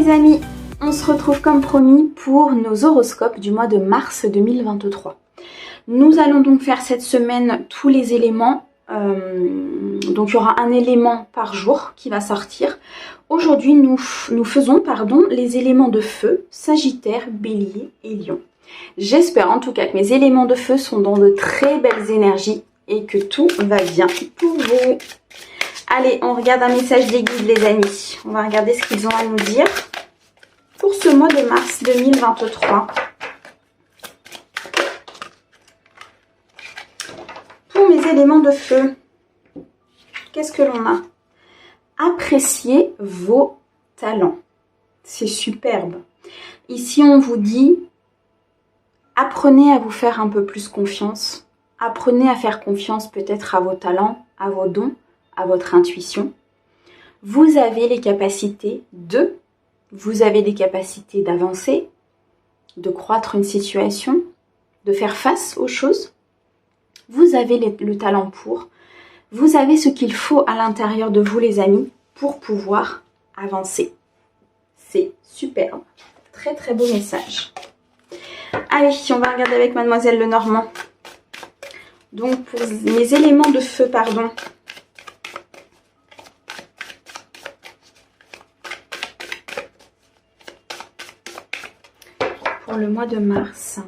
les amis, on se retrouve comme promis pour nos horoscopes du mois de mars 2023. Nous allons donc faire cette semaine tous les éléments, donc il y aura un élément par jour qui va sortir. Aujourd'hui nous faisons les éléments de feu, Sagittaire, Bélier et Lion. J'espère en tout cas que mes éléments de feu sont dans de très belles énergies et que tout va bien pour vous. Allez, on regarde un message des guides les amis. On va regarder ce qu'ils ont à nous dire pour ce mois de mars 2023. Pour mes éléments de feu, qu'est-ce que l'on a? Appréciez vos talents. C'est superbe. Ici, on vous dit, apprenez à vous faire un peu plus confiance. Apprenez à faire confiance peut-être à vos talents, à vos dons, à votre intuition. Vous avez les capacités d'avancer, de croître une situation, de faire face aux choses. Vous avez le talent pour. Vous avez ce qu'il faut à l'intérieur de vous les amis pour pouvoir avancer. C'est superbe. Très très beau message. Allez, on va regarder avec Mademoiselle Lenormand. Donc pour mes éléments de feu, pour le mois de mars.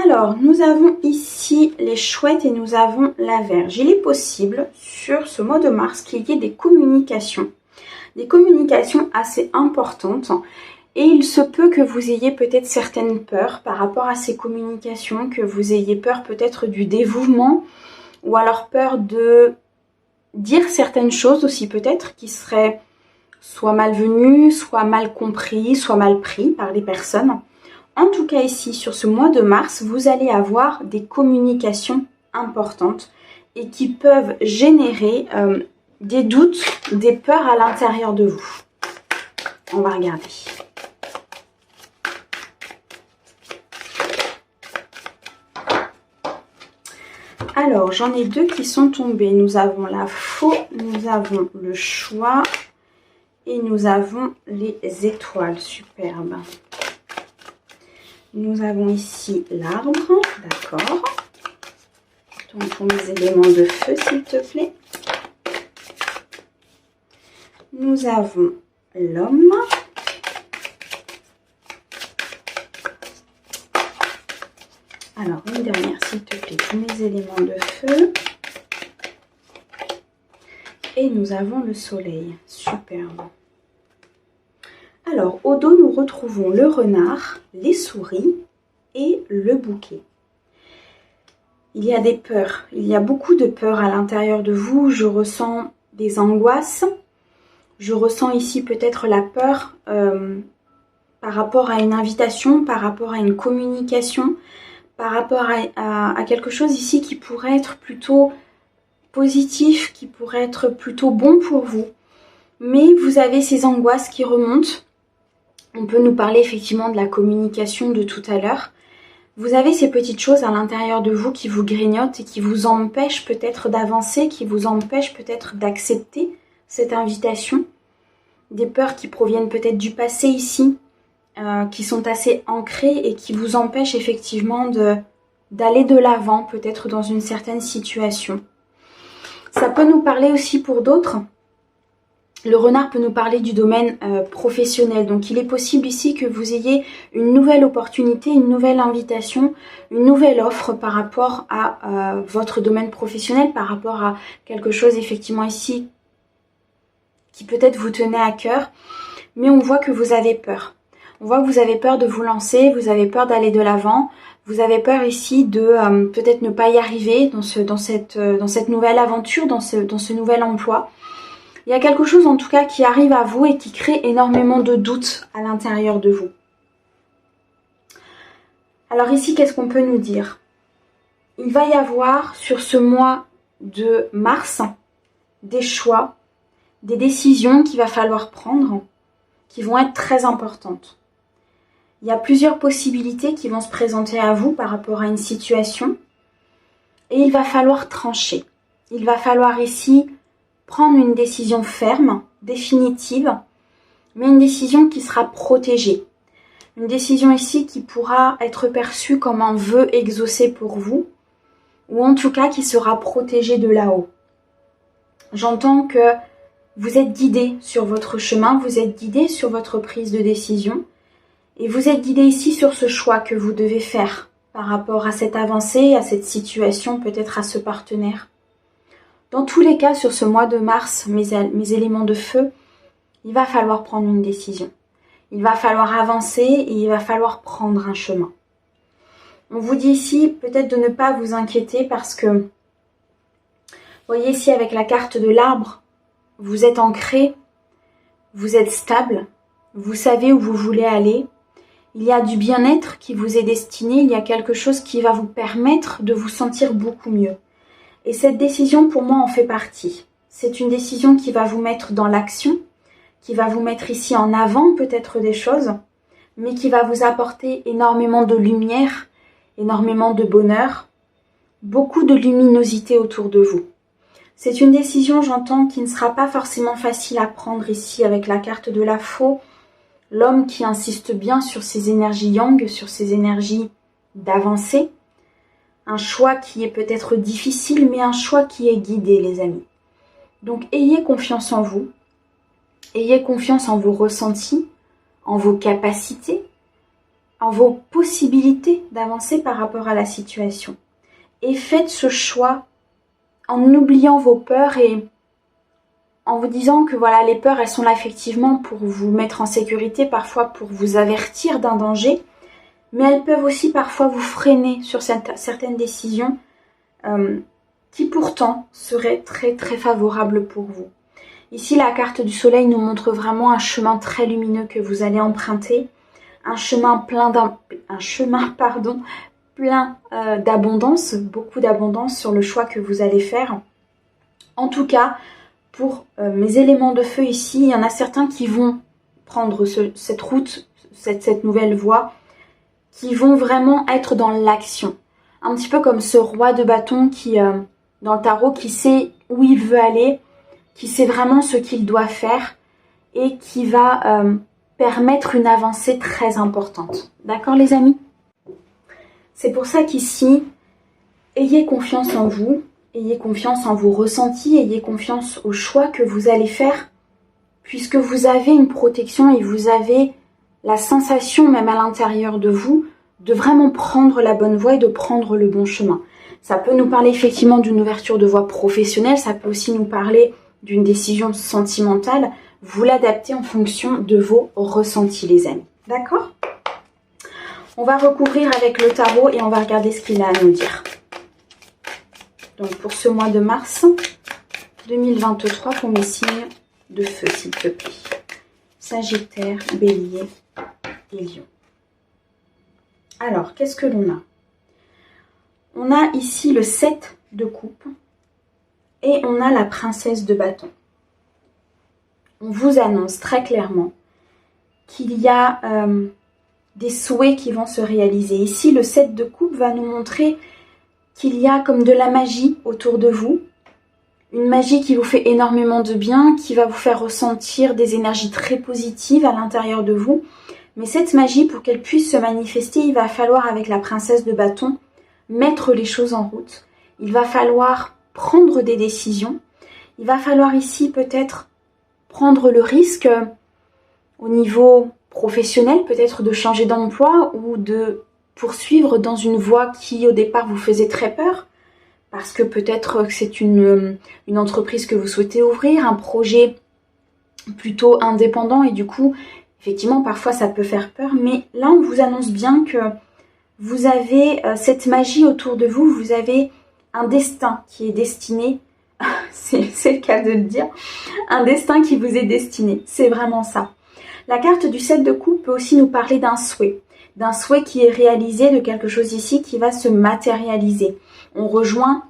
Alors, nous avons ici les chouettes et nous avons la Vierge. Il est possible sur ce mois de mars qu'il y ait des communications assez importantes. Et il se peut que vous ayez peut-être certaines peurs par rapport à ces communications, que vous ayez peur peut-être du dévouement ou alors peur de dire certaines choses aussi peut-être qui seraient soit malvenues, soit mal compris, soit mal pris par les personnes. En tout cas ici, sur ce mois de mars, vous allez avoir des communications importantes et qui peuvent générer des doutes, des peurs à l'intérieur de vous. On va regarder. Alors, j'en ai deux qui sont tombés. Nous avons la faux, nous avons le choix et nous avons les étoiles. Superbe. Nous avons ici l'arbre, d'accord. Donc pour mes éléments de feu, s'il te plaît. Nous avons l'homme. Alors une dernière, s'il te plaît, pour mes éléments de feu. Et nous avons le soleil, superbe. Alors, au dos, nous retrouvons le renard, les souris et le bouquet. Il y a des peurs, il y a beaucoup de peurs à l'intérieur de vous. Je ressens des angoisses. Je ressens ici peut-être la peur par rapport à une invitation, par rapport à une communication, par rapport à quelque chose ici qui pourrait être plutôt positif, qui pourrait être plutôt bon pour vous. Mais vous avez ces angoisses qui remontent. On peut nous parler effectivement de la communication de tout à l'heure. Vous avez ces petites choses à l'intérieur de vous qui vous grignotent et qui vous empêchent peut-être d'avancer, qui vous empêchent peut-être d'accepter cette invitation. Des peurs qui proviennent peut-être du passé ici, qui sont assez ancrées et qui vous empêchent effectivement d'aller de l'avant peut-être dans une certaine situation. Ça peut nous parler aussi pour d'autres. Le renard peut nous parler du domaine professionnel. Donc il est possible ici que vous ayez une nouvelle opportunité, une nouvelle invitation, une nouvelle offre par rapport à votre domaine professionnel, par rapport à quelque chose effectivement ici qui peut-être vous tenait à cœur. Mais on voit que vous avez peur. On voit que vous avez peur de vous lancer, vous avez peur d'aller de l'avant. Vous avez peur ici de peut-être ne pas y arriver dans cette nouvelle aventure, dans ce nouvel emploi. Il y a quelque chose en tout cas qui arrive à vous et qui crée énormément de doutes à l'intérieur de vous. Alors ici, qu'est-ce qu'on peut nous dire? Il va y avoir sur ce mois de mars des choix, des décisions qu'il va falloir prendre qui vont être très importantes. Il y a plusieurs possibilités qui vont se présenter à vous par rapport à une situation et il va falloir trancher. Il va falloir ici prendre une décision ferme, définitive, mais une décision qui sera protégée. Une décision ici qui pourra être perçue comme un vœu exaucé pour vous, ou en tout cas qui sera protégée de là-haut. J'entends que vous êtes guidé sur votre chemin, vous êtes guidé sur votre prise de décision, et vous êtes guidé ici sur ce choix que vous devez faire par rapport à cette avancée, à cette situation, peut-être à ce partenaire. Dans tous les cas, sur ce mois de mars, mes éléments de feu, il va falloir prendre une décision. Il va falloir avancer et il va falloir prendre un chemin. On vous dit ici peut-être de ne pas vous inquiéter parce que, vous voyez ici avec la carte de l'arbre, vous êtes ancré, vous êtes stable, vous savez où vous voulez aller. Il y a du bien-être qui vous est destiné, il y a quelque chose qui va vous permettre de vous sentir beaucoup mieux. Et cette décision, pour moi, en fait partie. C'est une décision qui va vous mettre dans l'action, qui va vous mettre ici en avant peut-être des choses, mais qui va vous apporter énormément de lumière, énormément de bonheur, beaucoup de luminosité autour de vous. C'est une décision, j'entends, qui ne sera pas forcément facile à prendre ici avec la carte de la faux, l'homme qui insiste bien sur ses énergies yang, sur ses énergies d'avancer. Un choix qui est peut-être difficile, mais un choix qui est guidé, les amis. Donc, ayez confiance en vous. Ayez confiance en vos ressentis, en vos capacités, en vos possibilités d'avancer par rapport à la situation. Et faites ce choix en oubliant vos peurs et en vous disant que voilà, les peurs, elles sont là effectivement pour vous mettre en sécurité, parfois pour vous avertir d'un danger, mais elles peuvent aussi parfois vous freiner sur certaines décisions qui pourtant seraient très très favorables pour vous. Ici, la carte du soleil nous montre vraiment un chemin très lumineux que vous allez emprunter, un chemin plein d'abondance, beaucoup d'abondance sur le choix que vous allez faire. En tout cas, pour mes éléments de feu ici, il y en a certains qui vont prendre cette route, cette nouvelle voie, qui vont vraiment être dans l'action. Un petit peu comme ce roi de bâton qui, dans le tarot, qui sait où il veut aller, qui sait vraiment ce qu'il doit faire et qui va permettre une avancée très importante. D'accord les amis? C'est pour ça qu'ici, ayez confiance en vous, ayez confiance en vos ressentis, ayez confiance au choix que vous allez faire, puisque vous avez une protection et vous avez la sensation, même à l'intérieur de vous, de vraiment prendre la bonne voie et de prendre le bon chemin. Ça peut nous parler effectivement d'une ouverture de voie professionnelle, ça peut aussi nous parler d'une décision sentimentale. Vous l'adaptez en fonction de vos ressentis, les amis. D'accord? On va recouvrir avec le tarot et on va regarder ce qu'il a à nous dire. Donc pour ce mois de mars 2023, pour mes signes de feu, s'il te plaît. Sagittaire, Bélier et Lion. Alors, qu'est-ce que l'on a? On a ici le 7 de coupe et on a la princesse de bâton. On vous annonce très clairement qu'il y a des souhaits qui vont se réaliser. Ici, le 7 de coupe va nous montrer qu'il y a comme de la magie autour de vous. Une magie qui vous fait énormément de bien, qui va vous faire ressentir des énergies très positives à l'intérieur de vous. Mais cette magie, pour qu'elle puisse se manifester, il va falloir, avec la princesse de bâton, mettre les choses en route. Il va falloir prendre des décisions. Il va falloir ici peut-être prendre le risque au niveau professionnel, peut-être de changer d'emploi ou de poursuivre dans une voie qui au départ vous faisait très peur. Parce que peut-être que c'est une entreprise que vous souhaitez ouvrir, un projet plutôt indépendant et du coup, effectivement, parfois ça peut faire peur. Mais là, on vous annonce bien que vous avez cette magie autour de vous, vous avez un destin qui est destiné, c'est le cas de le dire, un destin qui vous est destiné, c'est vraiment ça. La carte du 7 de coupe peut aussi nous parler d'un souhait qui est réalisé, de quelque chose ici qui va se matérialiser. On rejoint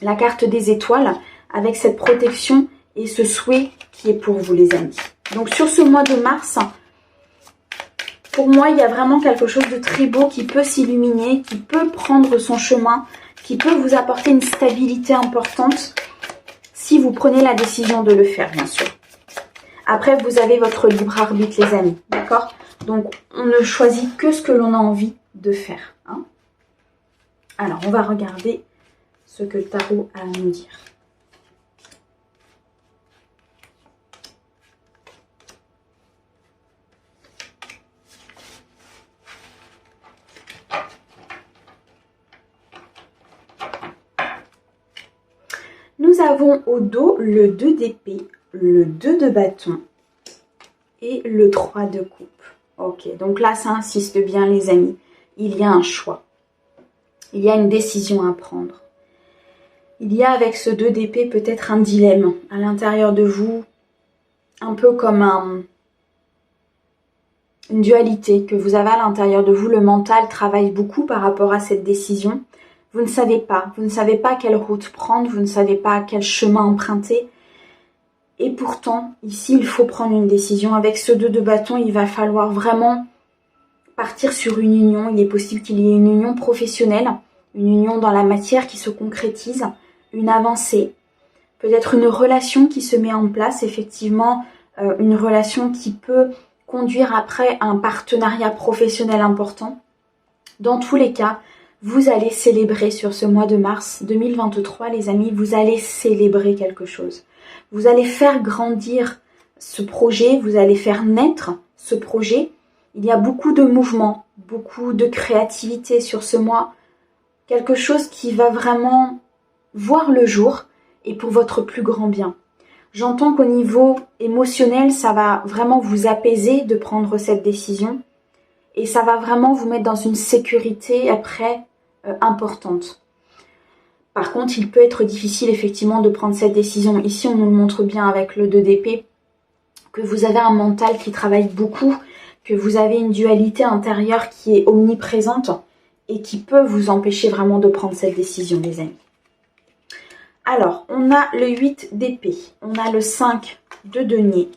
la carte des étoiles avec cette protection et ce souhait qui est pour vous, les amis. Donc sur ce mois de mars, pour moi, il y a vraiment quelque chose de très beau qui peut s'illuminer, qui peut prendre son chemin, qui peut vous apporter une stabilité importante si vous prenez la décision de le faire, bien sûr. Après, vous avez votre libre arbitre, les amis. D'accord? Donc, on ne choisit que ce que l'on a envie de faire. Hein. Alors, on va regarder ce que le tarot a à nous dire. Nous avons au dos le 2 d'épée, le 2 de bâton et le 3 de coupe. Ok, donc là, ça insiste bien, les amis. Il y a un choix. Il y a une décision à prendre. Il y a avec ce 2 d'épée peut-être un dilemme à l'intérieur de vous, un peu comme une dualité que vous avez à l'intérieur de vous. Le mental travaille beaucoup par rapport à cette décision. Vous ne savez pas quelle route prendre, vous ne savez pas quel chemin emprunter. Et pourtant, ici, il faut prendre une décision. Avec ce 2 de bâton, il va falloir vraiment partir sur une union. Il est possible qu'il y ait une union professionnelle, une union dans la matière qui se concrétise, une avancée, peut-être une relation qui se met en place, effectivement, une relation qui peut conduire après un partenariat professionnel important. Dans tous les cas, vous allez célébrer sur ce mois de mars 2023, les amis, vous allez célébrer quelque chose. Vous allez faire grandir ce projet, vous allez faire naître ce projet. Il y a beaucoup de mouvements, beaucoup de créativité sur ce mois. Quelque chose qui va vraiment voir le jour et pour votre plus grand bien. J'entends qu'au niveau émotionnel, ça va vraiment vous apaiser de prendre cette décision. Et ça va vraiment vous mettre dans une sécurité après importante. Par contre, il peut être difficile effectivement de prendre cette décision. Ici, on nous le montre bien avec le 2 d'épée, que vous avez un mental qui travaille beaucoup, que vous avez une dualité intérieure qui est omniprésente et qui peut vous empêcher vraiment de prendre cette décision, les amis. Alors, on a le 8 d'épée, on a le 5 de denier,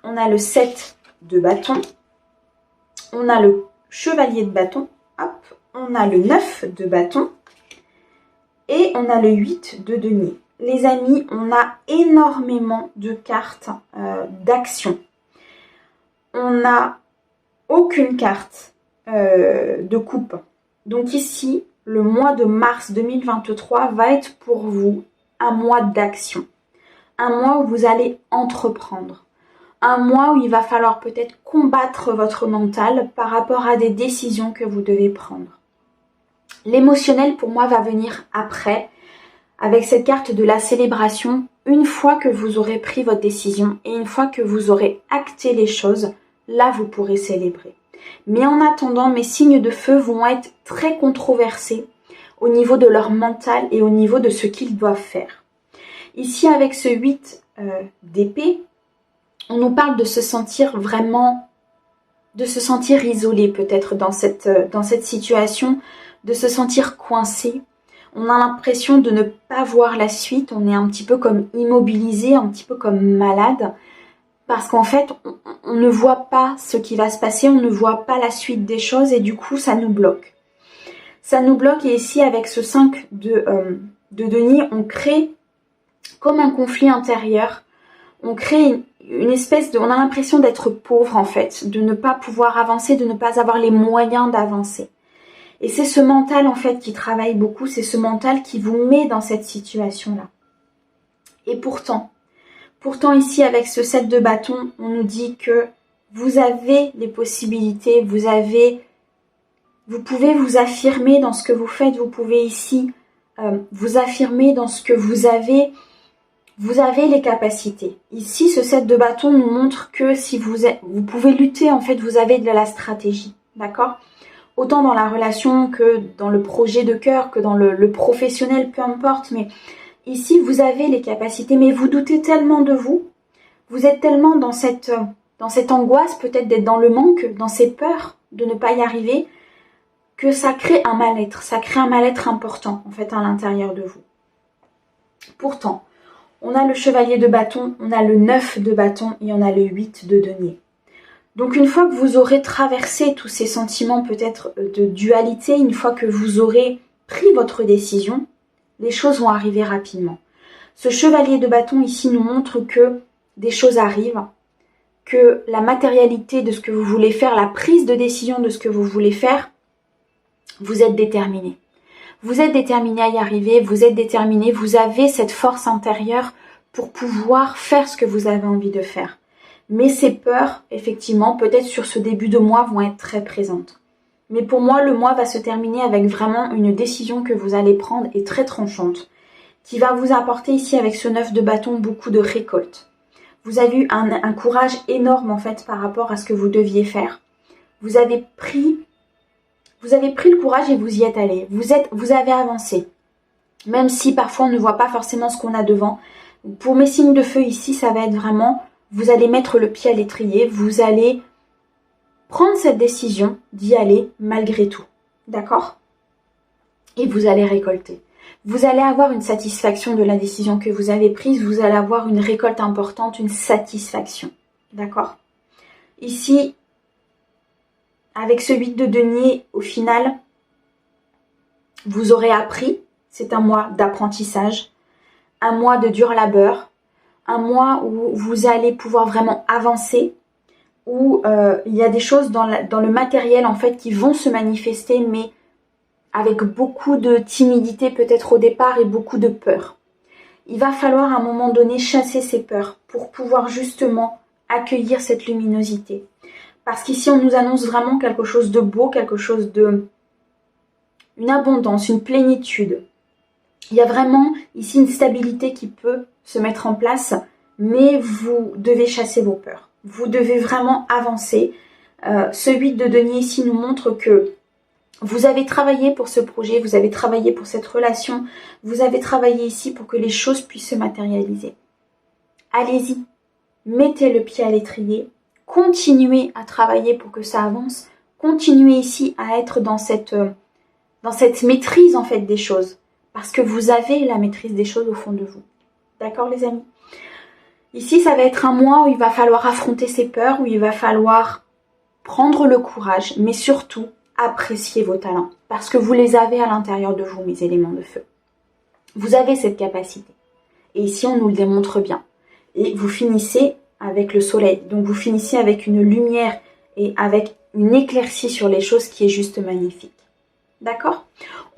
on a le 7 de bâton, on a le chevalier de bâton, hop, on a le 9 de bâton et on a le 8 de denier. Les amis, on a énormément de cartes d'action. On n'a aucune carte de coupe. Donc ici, le mois de mars 2023 va être pour vous un mois d'action. Un mois où vous allez entreprendre. Un mois où il va falloir peut-être combattre votre mental par rapport à des décisions que vous devez prendre. L'émotionnel pour moi va venir après, avec cette carte de la célébration, une fois que vous aurez pris votre décision et une fois que vous aurez acté les choses, là vous pourrez célébrer. Mais en attendant, mes signes de feu vont être très controversés au niveau de leur mental et au niveau de ce qu'ils doivent faire. Ici, avec ce 8 d'épée, on nous parle de se sentir vraiment, de se sentir isolé peut-être dans cette situation, de se sentir coincé. On a l'impression de ne pas voir la suite, on est un petit peu comme immobilisé, un petit peu comme malade, parce qu'en fait, on ne voit pas ce qui va se passer, on ne voit pas la suite des choses et du coup, ça nous bloque. Ça nous bloque et ici, avec ce 5 de denier, on crée comme un conflit intérieur. On crée une espèce de... On a l'impression d'être pauvre en fait, de ne pas pouvoir avancer, de ne pas avoir les moyens d'avancer. Et c'est ce mental en fait qui travaille beaucoup, c'est ce mental qui vous met dans cette situation-là. Et pourtant ici avec ce 7 de bâton, on nous dit que vous avez les possibilités, vous pouvez vous affirmer dans ce que vous faites, vous pouvez ici vous affirmer dans ce que vous avez les capacités. Ici, ce 7 de bâton nous montre que si vous pouvez lutter, en fait, vous avez de la stratégie, d'accord ? Autant dans la relation que dans le projet de cœur, que dans le professionnel, peu importe, mais ici, vous avez les capacités, mais vous doutez tellement de vous, vous êtes tellement dans cette angoisse, peut-être d'être dans le manque, dans ces peurs de ne pas y arriver, que ça crée un mal-être important, en fait, à l'intérieur de vous. Pourtant, on a le chevalier de bâton, on a le 9 de bâton et on a le 8 de denier. Donc une fois que vous aurez traversé tous ces sentiments peut-être de dualité, une fois que vous aurez pris votre décision, les choses vont arriver rapidement. Ce chevalier de bâton ici nous montre que des choses arrivent, que la matérialité de ce que vous voulez faire, la prise de décision de ce que vous voulez faire, vous êtes déterminé. Vous êtes déterminé à y arriver, vous êtes déterminé, vous avez cette force intérieure pour pouvoir faire ce que vous avez envie de faire. Mais ces peurs, effectivement, peut-être sur ce début de mois, vont être très présentes. Mais pour moi, le mois va se terminer avec vraiment une décision que vous allez prendre et très tranchante, qui va vous apporter ici avec ce 9 de bâton beaucoup de récolte. Vous avez eu un courage énorme en fait par rapport à ce que vous deviez faire. Vous avez pris le courage et vous y êtes allé. Vous avez avancé. Même si parfois on ne voit pas forcément ce qu'on a devant. Pour mes signes de feu ici, ça va être vraiment, vous allez mettre le pied à l'étrier, vous allez prendre cette décision d'y aller malgré tout. D'accord? Et vous allez récolter. Vous allez avoir une satisfaction de la décision que vous avez prise, vous allez avoir une récolte importante, une satisfaction. D'accord? Ici, avec ce 8 de denier, au final, vous aurez appris, c'est un mois d'apprentissage, un mois de dur labeur, un mois où vous allez pouvoir vraiment avancer, où il y a des choses dans le matériel en fait qui vont se manifester, mais avec beaucoup de timidité peut-être au départ et beaucoup de peur. Il va falloir à un moment donné chasser ces peurs pour pouvoir justement accueillir cette luminosité. Parce qu'ici on nous annonce vraiment quelque chose de beau, quelque chose une abondance, une plénitude. Il y a vraiment ici une stabilité qui peut se mettre en place, mais vous devez chasser vos peurs. Vous devez vraiment avancer. Ce 8 de denier ici nous montre que vous avez travaillé pour ce projet, vous avez travaillé pour cette relation, vous avez travaillé ici pour que les choses puissent se matérialiser. Allez-y, mettez le pied à l'étrier, continuez à travailler pour que ça avance, continuez ici à être dans cette maîtrise en fait des choses, parce que vous avez la maîtrise des choses au fond de vous. D'accord les amis? Ici, ça va être un mois où il va falloir affronter ses peurs, où il va falloir prendre le courage, mais surtout apprécier vos talents, parce que vous les avez à l'intérieur de vous, mes éléments de feu. Vous avez cette capacité. Et ici, on nous le démontre bien. Et vous finissez avec le soleil. Donc, vous finissez avec une lumière et avec une éclaircie sur les choses qui est juste magnifique. D'accord?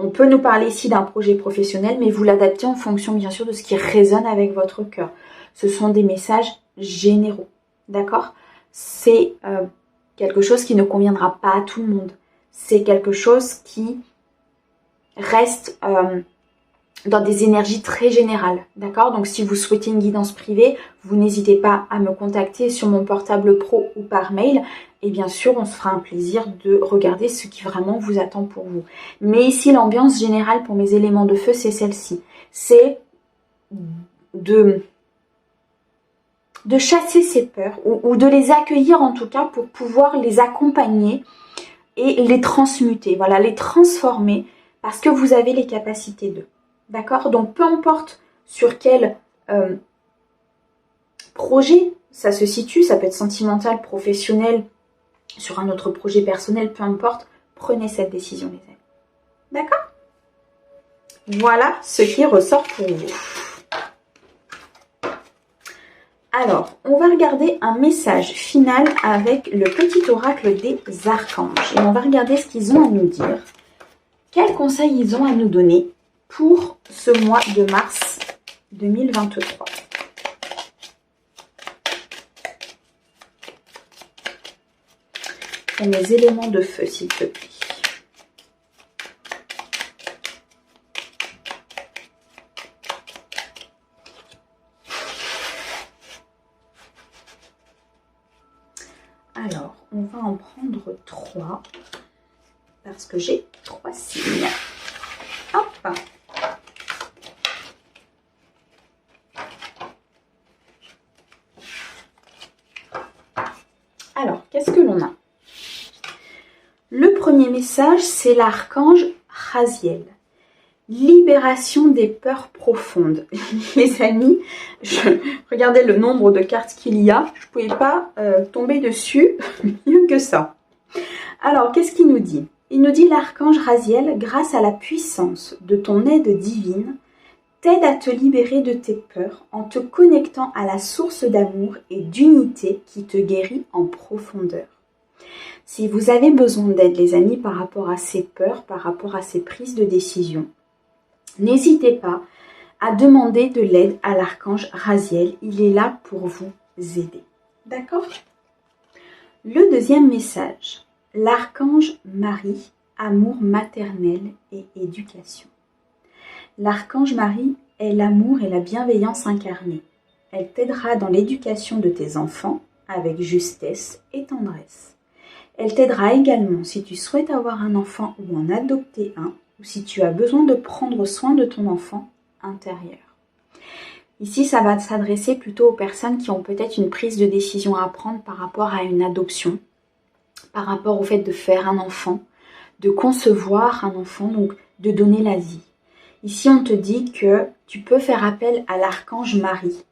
On peut nous parler ici d'un projet professionnel, mais vous l'adaptez en fonction, bien sûr, de ce qui résonne avec votre cœur. Ce sont des messages généraux. D'accord? C'est quelque chose qui ne conviendra pas à tout le monde. C'est quelque chose qui reste dans des énergies très générales, d'accord? Donc si vous souhaitez une guidance privée, vous n'hésitez pas à me contacter sur mon portable pro ou par mail. Et bien sûr, on se fera un plaisir de regarder ce qui vraiment vous attend pour vous. Mais ici, l'ambiance générale pour mes éléments de feu, c'est celle-ci. C'est de chasser ces peurs ou de les accueillir en tout cas pour pouvoir les accompagner et les transmuter, voilà, les transformer parce que vous avez les capacités d'eux. D'accord? Donc peu importe sur quel projet ça se situe, ça peut être sentimental, professionnel, sur un autre projet personnel, peu importe, prenez cette décision les amis. D'accord? Voilà ce qui ressort pour vous. Alors, on va regarder un message final avec le petit oracle des archanges. Et on va regarder ce qu'ils ont à nous dire. Quels conseils ils ont à nous donner pour ce mois de mars 2023. Et mes éléments de feu, s'il te plaît. Alors, on va en prendre 3 parce que j'ai 3 signes. Hop! Alors, qu'est-ce que l'on a? Le premier message, c'est l'archange Raziel. Libération des peurs profondes. Les amis, regardez le nombre de cartes qu'il y a. Je ne pouvais pas tomber dessus mieux que ça. Alors, qu'est-ce qu'il nous dit? Il nous dit l'archange Raziel, grâce à la puissance de ton aide divine, t'aide à te libérer de tes peurs en te connectant à la source d'amour et d'unité qui te guérit en profondeur. Si vous avez besoin d'aide, les amis, par rapport à ces peurs, par rapport à ces prises de décision, n'hésitez pas à demander de l'aide à l'archange Raziel. Il est là pour vous aider. D'accord? Le deuxième message, l'archange Marie, amour maternel et éducation. L'archange Marie est l'amour et la bienveillance incarnée. Elle t'aidera dans l'éducation de tes enfants avec justesse et tendresse. Elle t'aidera également si tu souhaites avoir un enfant ou en adopter un, ou si tu as besoin de prendre soin de ton enfant intérieur. Ici, ça va s'adresser plutôt aux personnes qui ont peut-être une prise de décision à prendre par rapport à une adoption, par rapport au fait de faire un enfant, de concevoir un enfant, donc de donner la vie. Ici, on te dit que tu peux faire appel à l'archange Marie.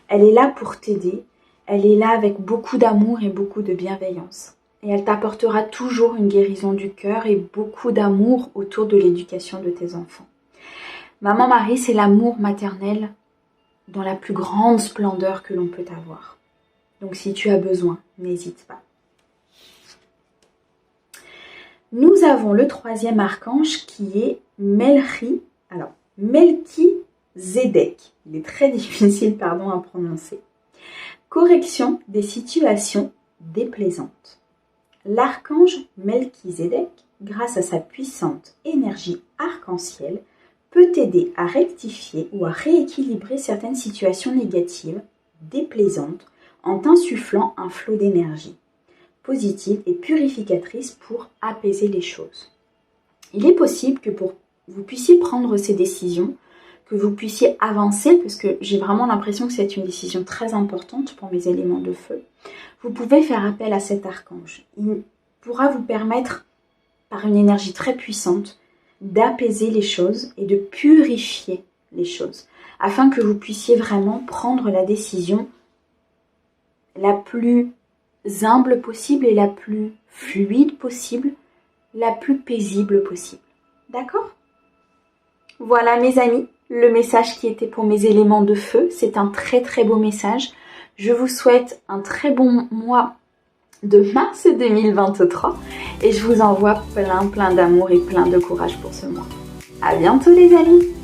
Elle est là pour t'aider, elle est là avec beaucoup d'amour et beaucoup de bienveillance. Et elle t'apportera toujours une guérison du cœur et beaucoup d'amour autour de l'éducation de tes enfants. Maman Marie, c'est l'amour maternel dans la plus grande splendeur que l'on peut avoir. Donc si tu as besoin, n'hésite pas. Nous avons le troisième archange qui est Melchi. Alors, Melchizedek. Il est très difficile, à prononcer. Correction des situations déplaisantes. L'archange Melchizedek, grâce à sa puissante énergie arc-en-ciel, peut t'aider à rectifier ou à rééquilibrer certaines situations négatives, déplaisantes, en t'insufflant un flot d'énergie positive et purificatrice pour apaiser les choses. Il est possible que vous puissiez prendre ces décisions, que vous puissiez avancer, parce que j'ai vraiment l'impression que c'est une décision très importante pour mes éléments de feu. Vous pouvez faire appel à cet archange. Il pourra vous permettre, par une énergie très puissante, d'apaiser les choses et de purifier les choses, afin que vous puissiez vraiment prendre la décision la plus humble possible et la plus fluide possible, la plus paisible possible. D'accord ? Voilà mes amis, le message qui était pour mes éléments de feu. C'est un très très beau message. Je vous souhaite un très bon mois de mars 2023 et je vous envoie plein d'amour et plein de courage pour ce mois. À bientôt les amis!